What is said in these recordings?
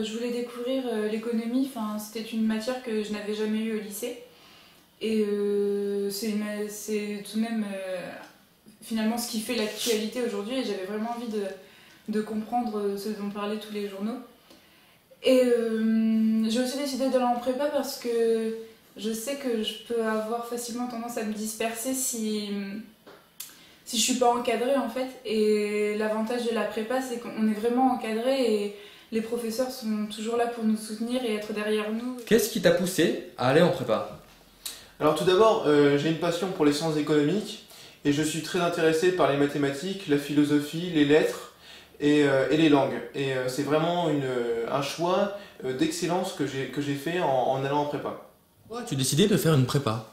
je voulais découvrir l'économie. Enfin, c'était une matière que je n'avais jamais eue au lycée. Et c'est tout de même finalement ce qui fait l'actualité aujourd'hui. Et j'avais vraiment envie de comprendre ce dont parlaient tous les journaux. Et j'ai aussi décidé d'aller en prépa parce que je sais que je peux avoir facilement tendance à me disperser si je suis pas encadrée en fait. Et l'avantage de la prépa, c'est qu'on est vraiment encadré et les professeurs sont toujours là pour nous soutenir et être derrière nous. Qu'est-ce qui t'a poussé à aller en prépa? Alors tout d'abord, j'ai une passion pour les sciences économiques et je suis très intéressé par les mathématiques, la philosophie, les lettres et les langues. Et c'est vraiment un choix d'excellence que j'ai fait en allant en prépa. Pourquoi tu as décidé de faire une prépa?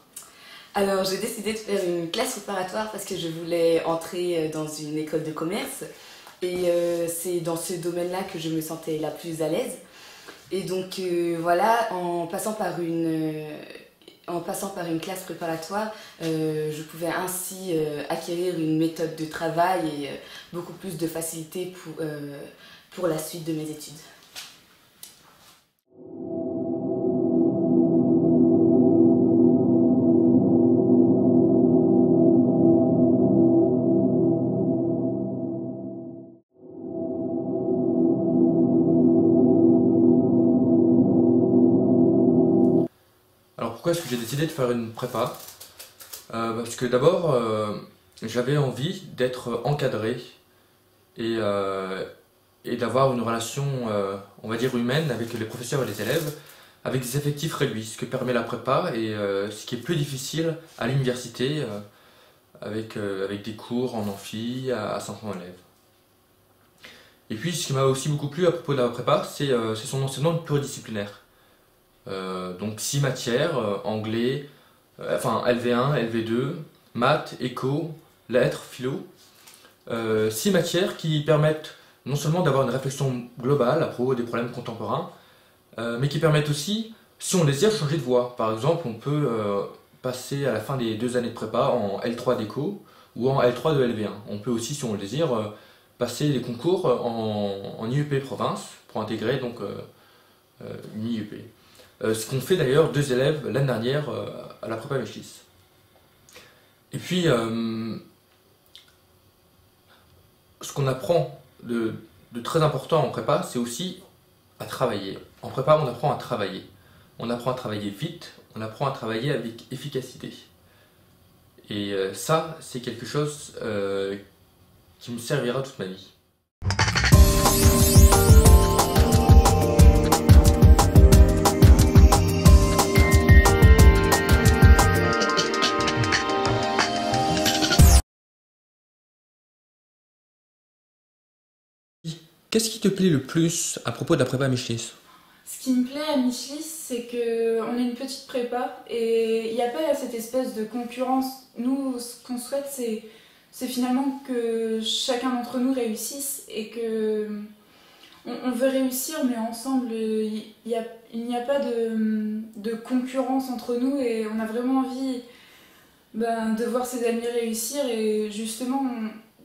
Alors j'ai décidé de faire une classe préparatoire parce que je voulais entrer dans une école de commerce et c'est dans ce domaine-là que je me sentais la plus à l'aise. Et donc voilà, en passant par une classe préparatoire, je pouvais ainsi acquérir une méthode de travail et beaucoup plus de facilité pour la suite de mes études. Alors pourquoi est-ce que j'ai décidé de faire une prépa? Parce que d'abord, j'avais envie d'être encadré et d'avoir une relation, on va dire, humaine avec les professeurs et les élèves, avec des effectifs réduits, ce que permet la prépa et ce qui est plus difficile à l'université, avec des cours en amphi à 500 élèves. Et puis ce qui m'a aussi beaucoup plu à propos de la prépa, c'est son enseignement pluridisciplinaire. Donc 6 matières, anglais, LV1, LV2, maths, éco, lettres, philo. 6 matières qui permettent non seulement d'avoir une réflexion globale à propos des problèmes contemporains, mais qui permettent aussi, si on désire, changer de voie. Par exemple, on peut passer à la fin des 2 années de prépa en L3 d'éco ou en L3 de LV1. On peut aussi, si on le désire, passer les concours en IEP province pour intégrer donc une IEP. Ce qu'ont fait d'ailleurs 2 élèves l'année dernière à la prépa Mechlis. Et puis, ce qu'on apprend de très important en prépa, c'est aussi à travailler. En prépa, on apprend à travailler. On apprend à travailler vite, on apprend à travailler avec efficacité. Et ça, c'est quelque chose qui me servira toute ma vie. Qu'est-ce qui te plaît le plus à propos de la prépa Mechlis? Ce qui me plaît à Mechlis, c'est qu'on est une petite prépa et il n'y a pas cette espèce de concurrence. Nous, ce qu'on souhaite, c'est finalement que chacun d'entre nous réussisse et que on veut réussir, mais ensemble, il n'y a pas de concurrence entre nous et on a vraiment envie de voir ses amis réussir et justement,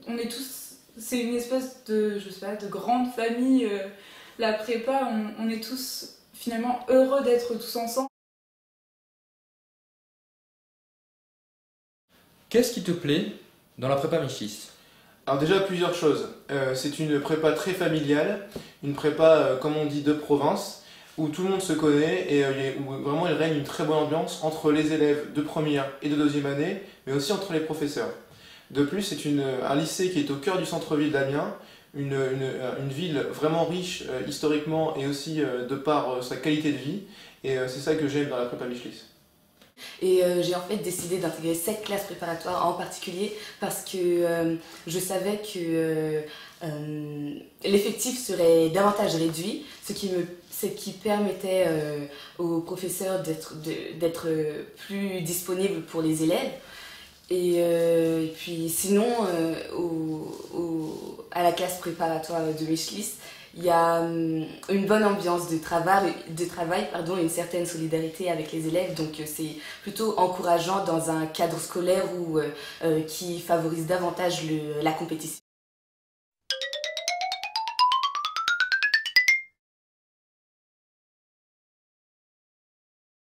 on est tous. C'est une espèce de, je sais pas, de grande famille, la prépa, on est tous finalement heureux d'être tous ensemble. Qu'est-ce qui te plaît dans la prépa Mechlis? Alors déjà plusieurs choses. C'est une prépa très familiale, une prépa, comme on dit, de province, où tout le monde se connaît et où vraiment il règne une très bonne ambiance entre les élèves de première et de deuxième année, mais aussi entre les professeurs. De plus, c'est un lycée qui est au cœur du centre-ville d'Amiens, une ville vraiment riche historiquement et aussi de par sa qualité de vie. Et c'est ça que j'aime dans la prépa Mechlis. Et j'ai en fait décidé d'intégrer cette classe préparatoire en particulier parce que je savais que l'effectif serait davantage réduit, ce qui permettait aux professeurs d'être plus disponibles pour les élèves. Et puis sinon, à la classe préparatoire de Mechlis, il y a une bonne ambiance de travail, une certaine solidarité avec les élèves, donc c'est plutôt encourageant dans un cadre scolaire qui favorise davantage la compétition.